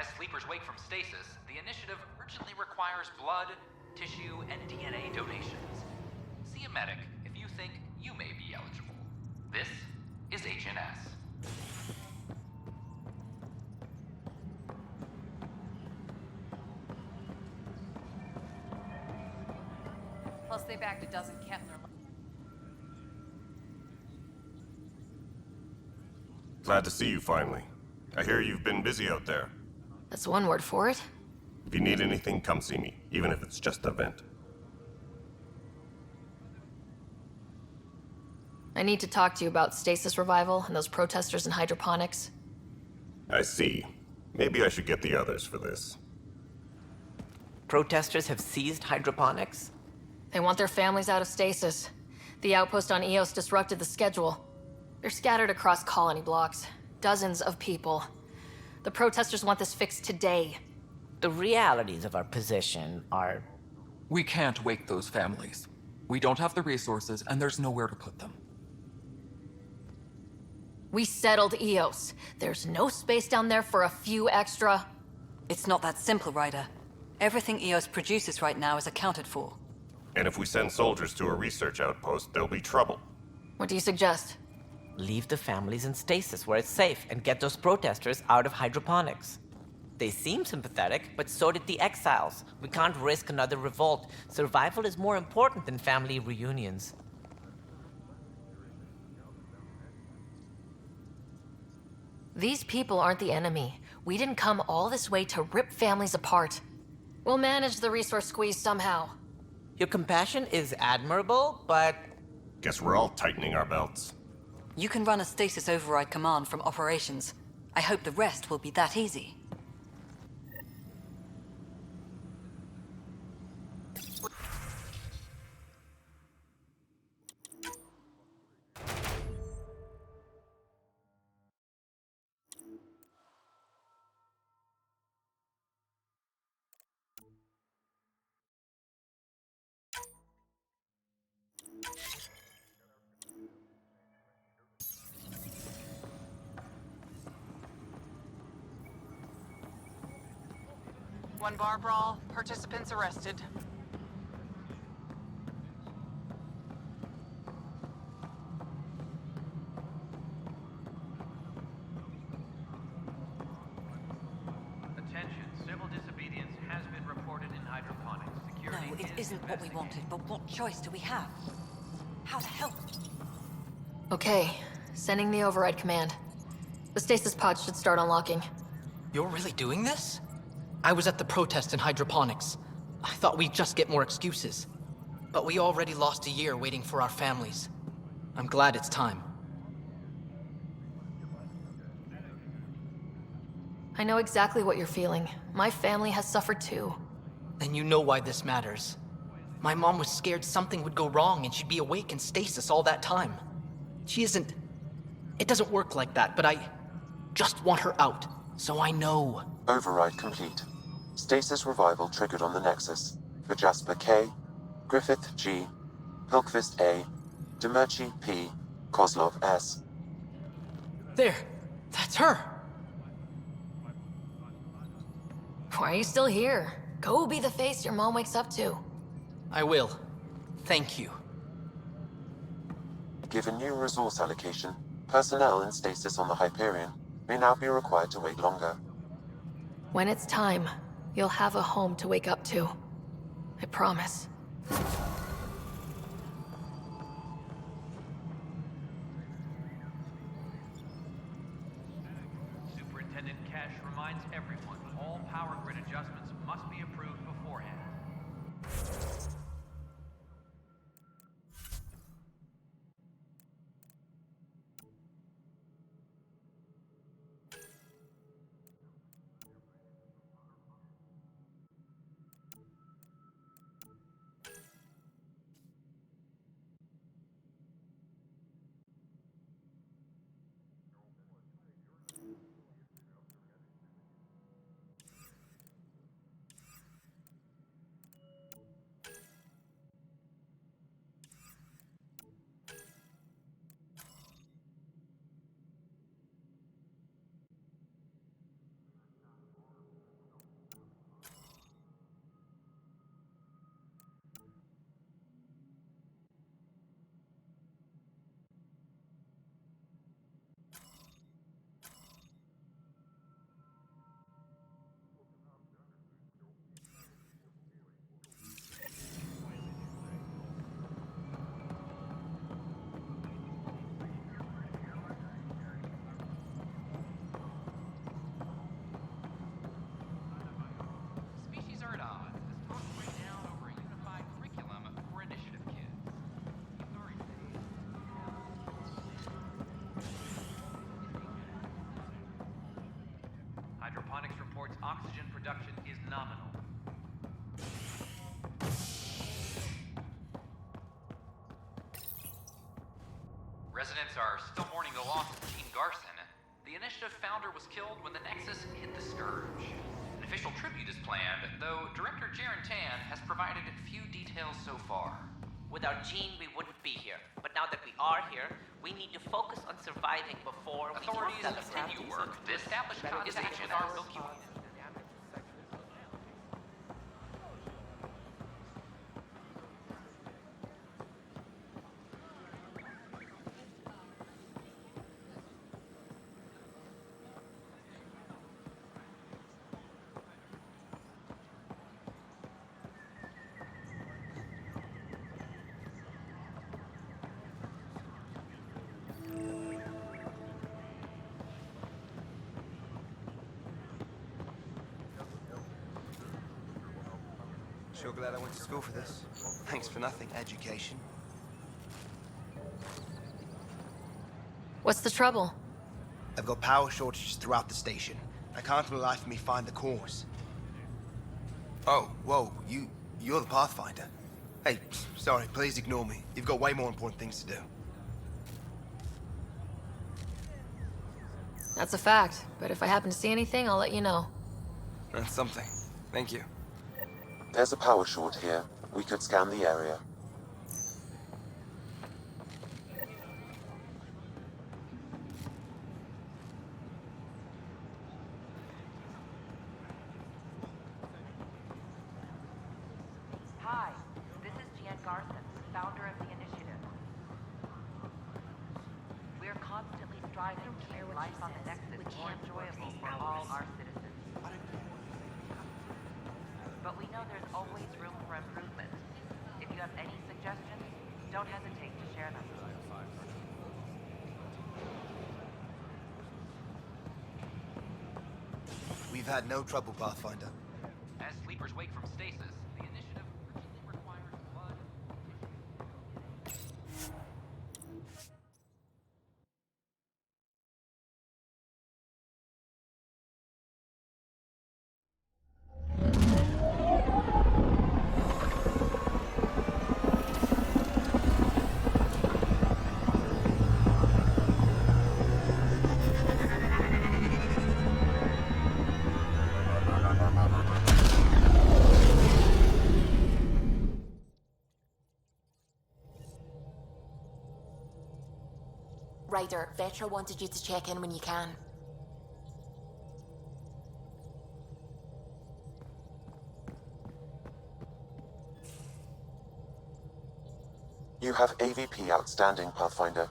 As sleepers wake from stasis, the initiative urgently requires blood, tissue, and DNA donations. See a medic if you think you may be eligible. This is HNS. Plus, they bagged a dozen Kepler. Glad to see you finally. I hear you've been busy out there. That's one word for it. If you need anything, come see me, even if it's just a vent. I need to talk to you about stasis revival and those protesters in hydroponics. I see. Maybe I should get the others for this. Protesters have seized hydroponics? They want their families out of stasis. The outpost on Eos disrupted the schedule. They're scattered across colony blocks. Dozens of people. The protesters want this fixed today. The realities of our position are... We can't wake those families. We don't have the resources, and there's nowhere to put them. We settled Eos. There's no space down there for a few extra... It's not that simple, Ryder. Everything Eos produces right now is accounted for. And if we send soldiers to a research outpost, there'll be trouble. What do you suggest? Leave the families in stasis where it's safe and get those protesters out of hydroponics. They seem sympathetic, but so did the exiles. We can't risk another revolt. Survival is more important than family reunions. These people aren't the enemy. We didn't come all this way to rip families apart. We'll manage the resource squeeze somehow. Your compassion is admirable, but... Guess we're all tightening our belts. You can run a stasis override command from operations. I hope the rest will be that easy. One bar brawl, participants arrested. Attention, civil disobedience has been reported in hydroponics. Security No, it is isn't what we wanted, but what choice do we have? How the hell? Okay, sending the override command. The stasis pods should start unlocking. You're really doing this? I was at the protest in hydroponics. I thought we'd just get more excuses. But we already lost a year waiting for our families. I'm glad it's time. I know exactly what you're feeling. My family has suffered too. Then you know why this matters. My mom was scared something would go wrong and she'd be awake in stasis all that time. She isn't... It doesn't work like that, but I just want her out, so I know. Override complete. Stasis revival triggered on the Nexus. For Jasper K, Griffith G, Hilkvist A, Demerchi P, Kozlov S. There! That's her! Why are you still here? Go be the face your mom wakes up to. I will. Thank you. Given new resource allocation, personnel in stasis on the Hyperion may now be required to wait longer. When it's time, you'll have a home to wake up to. I promise. Superintendent Cash reminds everyone all power grid adjustments must be approved beforehand. residents are still mourning the loss of Gene Garson, the initiative founder was killed when the Nexus hit the Scourge. An official tribute is planned, though Director Jaren Tan has provided few details so far. Without Gene, we wouldn't be here. But now that we are here, we need to focus on surviving before Authorities we continue work to establish contact with our Milky Way. Sure glad I went to school for this. Thanks for nothing, education. What's the trouble? I've got power shortages throughout the station. I can't for the life of me find the cause. Oh, whoa, you're the Pathfinder. Hey, sorry, please ignore me. You've got way more important things to do. That's a fact, but if I happen to see anything, I'll let you know. That's something. Thank you. There's a power short here. We could scan the area. Hi, this is Jan Garson, founder of the initiative. We're constantly striving to keep life on the Nexus more enjoyable for all our citizens. But we know there's always room for improvement. If you have any suggestions, don't hesitate to share them. We've had no trouble, Pathfinder. As sleepers wake from stasis, the initiative urgently requires blood. Ryder, Vetra wanted you to check in when you can. You have AVP outstanding, Pathfinder.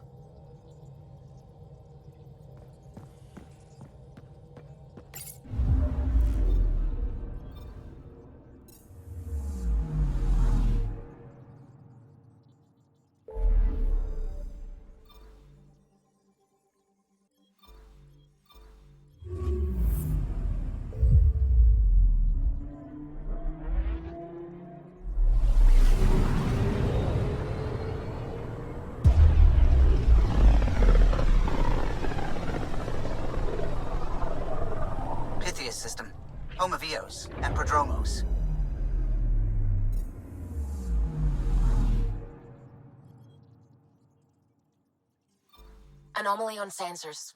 System, home of Eos and Prodromos. Anomaly on sensors.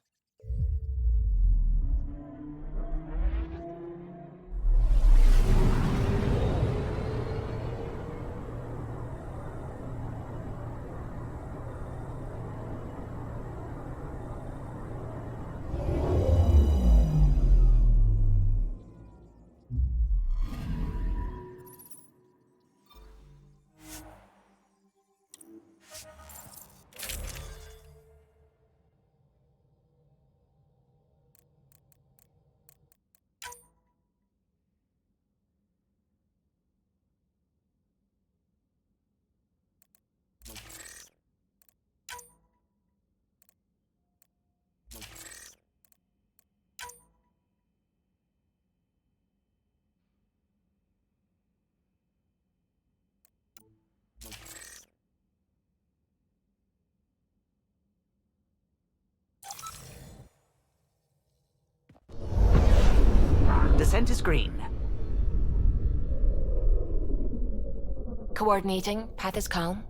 Descent is green. Coordinating. Path is calm.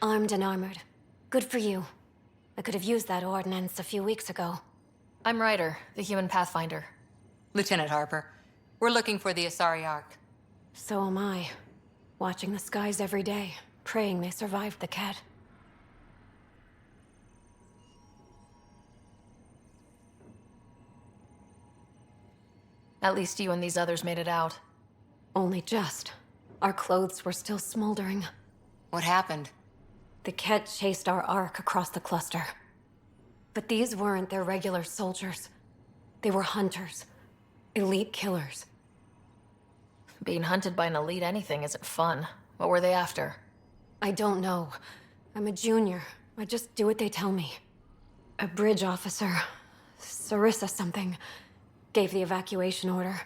Armed and armored. Good for you. I could have used that ordnance a few weeks ago. I'm Ryder, the human pathfinder. Lieutenant Harper, we're looking for the Asari Ark. So am I. Watching the skies every day, praying they survived the cat. At least you and these others made it out. Only just. Our clothes were still smoldering. What happened? The Ket chased our Ark across the cluster. But these weren't their regular soldiers. They were hunters. Elite killers. Being hunted by an elite anything isn't fun. What were they after? I don't know. I'm a junior. I just do what they tell me. A bridge officer, Sarissa something, gave the evacuation order.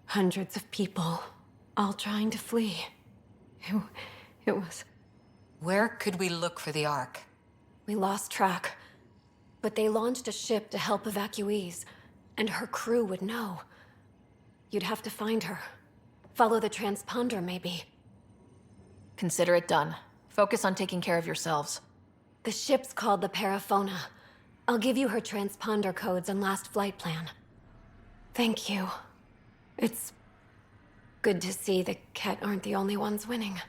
Hundreds of people, all trying to flee. It was... Where could we look for the Ark? We lost track. But they launched a ship to help evacuees, and her crew would know. You'd have to find her. Follow the transponder, maybe. Consider it done. Focus on taking care of yourselves. The ship's called the Paraphona. I'll give you her transponder codes and last flight plan. Thank you. It's good to see the Ket aren't the only ones winning.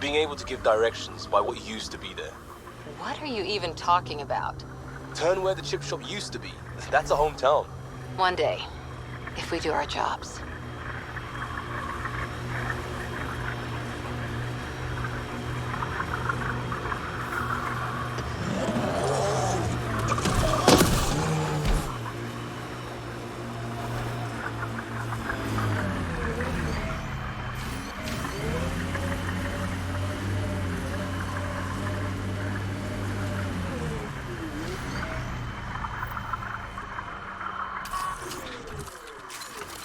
Being able to give directions by what used to be there. What are you even talking about? Turn where the chip shop used to be. That's a hometown. One day, if we do our jobs.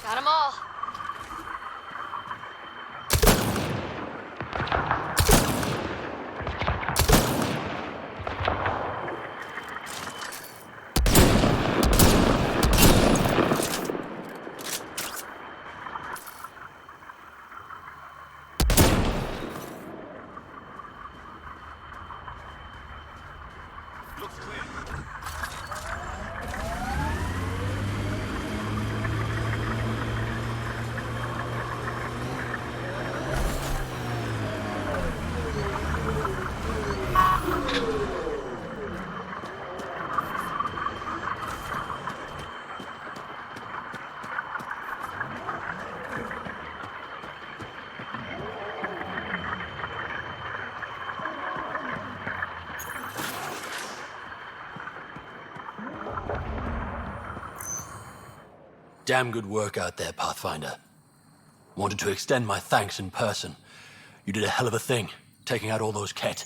Got them all. Looks clear. Damn good work out there, Pathfinder. Wanted to extend my thanks in person. You did a hell of a thing, taking out all those Ket.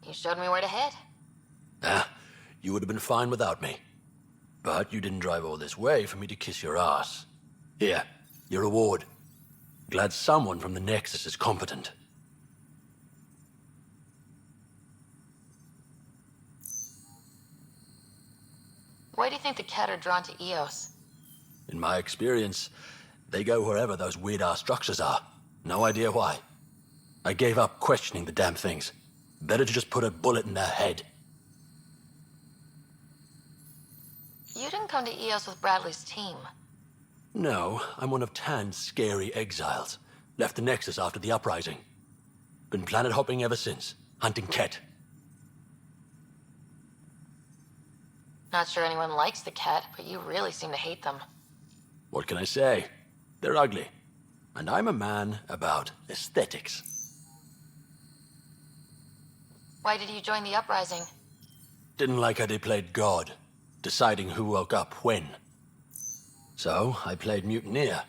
You showed me where to head. Ah, you would have been fine without me. But you didn't drive all this way for me to kiss your ass. Here, your reward. Glad someone from the Nexus is competent. Why do you think the Ket are drawn to Eos? In my experience, they go wherever those weird-ass structures are. No idea why. I gave up questioning the damn things. Better to just put a bullet in their head. You didn't come to Eos with Bradley's team. No, I'm one of Tan's scary exiles. Left the Nexus after the uprising. Been planet hopping ever since, hunting Ket. Not sure anyone likes the Ket, but you really seem to hate them. What can I say? They're ugly. And I'm a man about aesthetics. Why did you join the uprising? Didn't like how they played God, deciding who woke up when. So I played mutineer.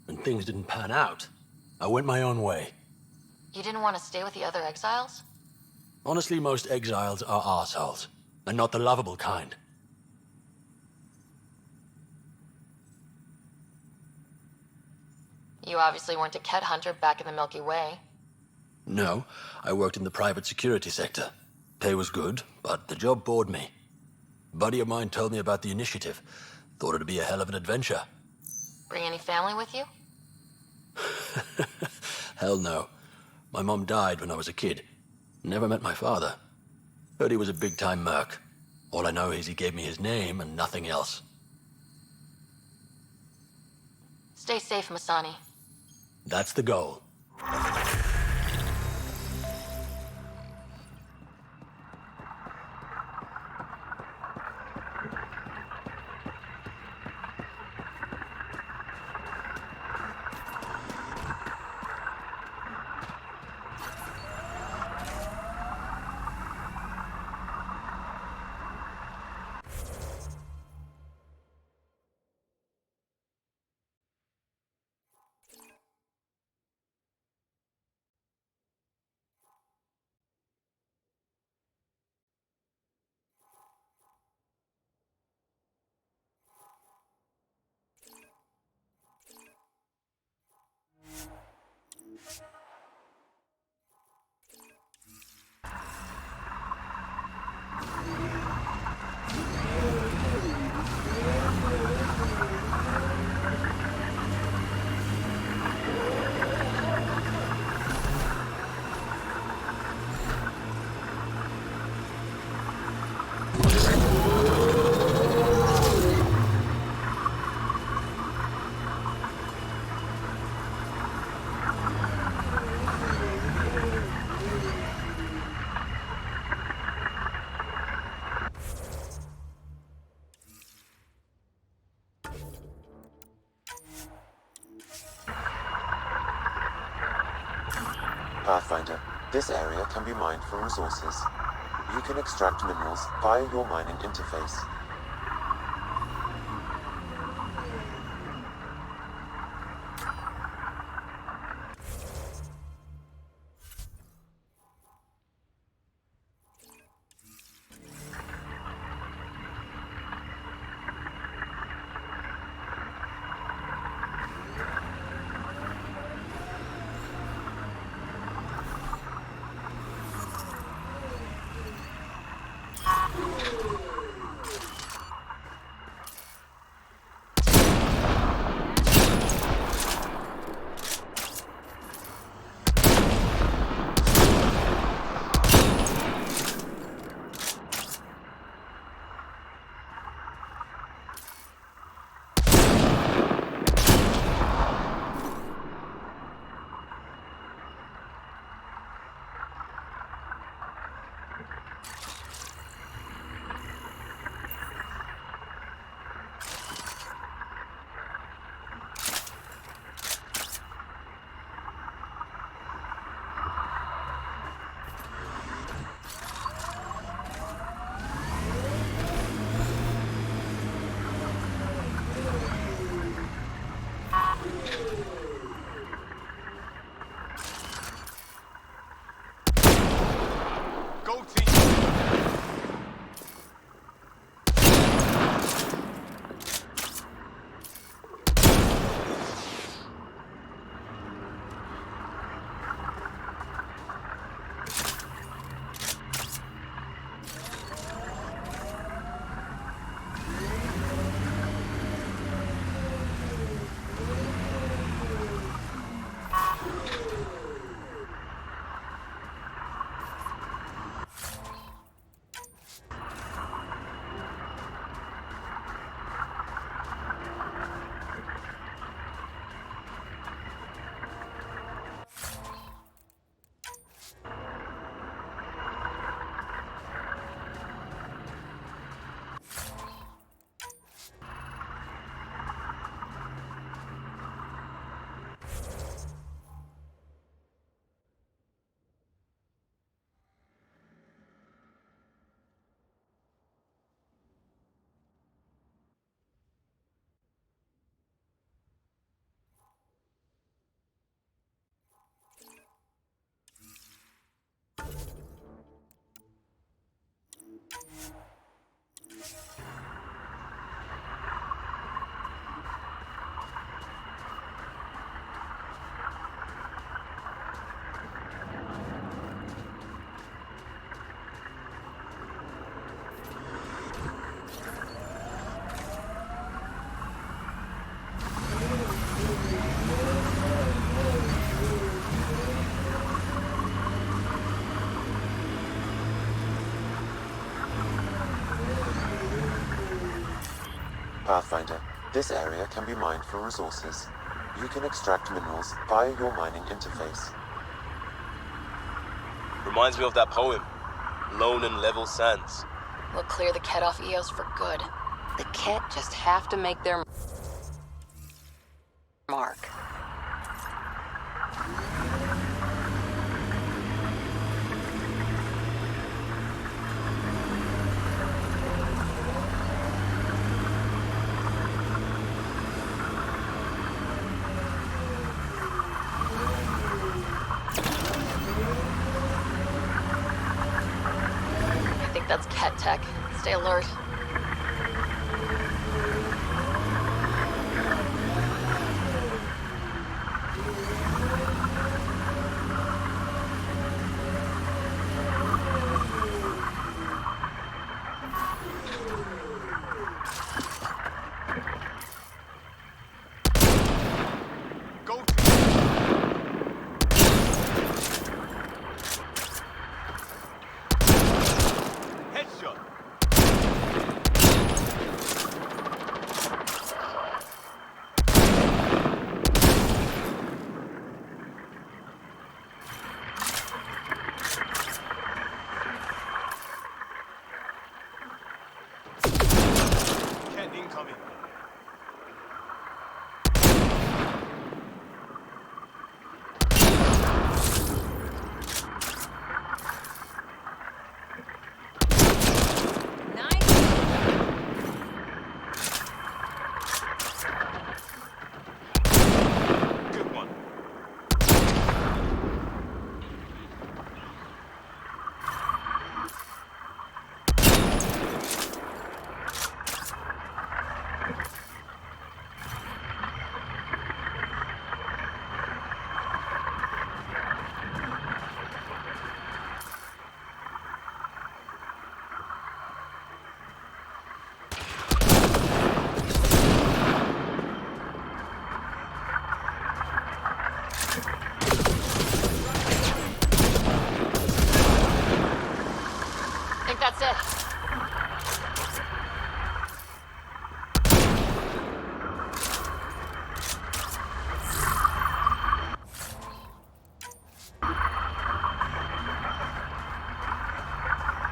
When things didn't pan out, I went my own way. You didn't want to stay with the other exiles? Honestly, most exiles are arseholes, and not the lovable kind. You obviously weren't a Ket hunter back in the Milky Way. No, I worked in the private security sector. Pay was good, but the job bored me. A buddy of mine told me about the initiative. Thought it'd be a hell of an adventure. Bring any family with you? Hell no. My mom died when I was a kid. Never met my father. Heard he was a big-time merc. All I know is he gave me his name and nothing else. Stay safe, Masani. That's the goal. Pathfinder, this area can be mined for resources. You can extract minerals via your mining interface. Pathfinder, this area can be mined for resources. You can extract minerals via your mining interface. Reminds me of that poem, Lone and Level Sands. We'll clear the Ket off Eos for good. The Ket just have to make their mark. I think that's Ket tech. Stay alert.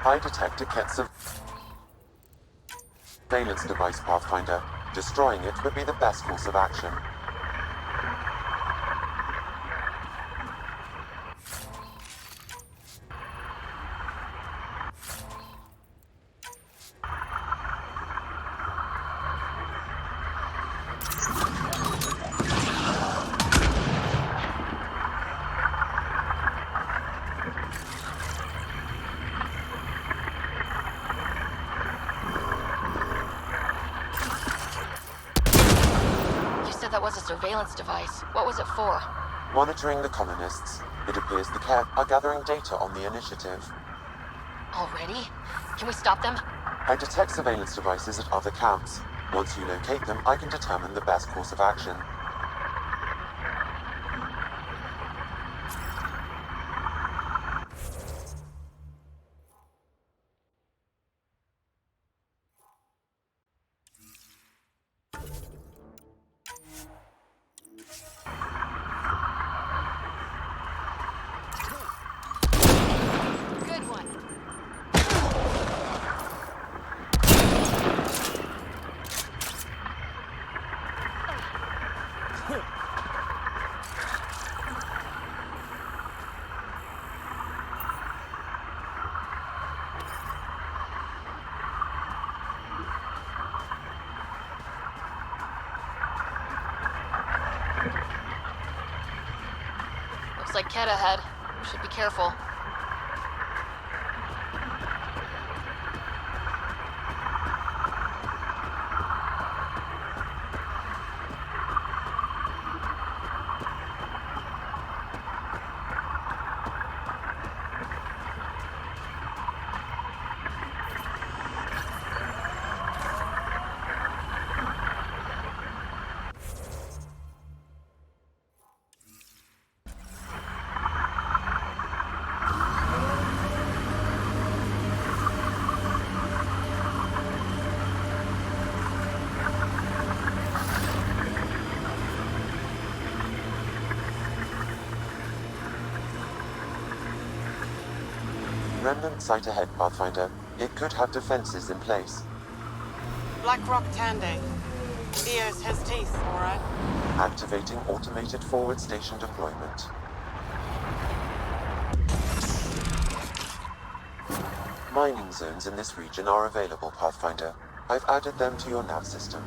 I detect a Ket surveillance device, Pathfinder. Destroying it would be the best course of action. That was a surveillance device. What was it for? Monitoring the colonists. It appears the Ket are gathering data on the initiative. Already? Can we stop them? I detect surveillance devices at other camps. Once you locate them, I can determine the best course of action. Looks like Ket ahead. We should be careful. Remnant site ahead, Pathfinder. It could have defenses in place. Blackrock Tande. Eos has teeth, alright? Activating automated forward station deployment. Mining zones in this region are available, Pathfinder. I've added them to your nav system.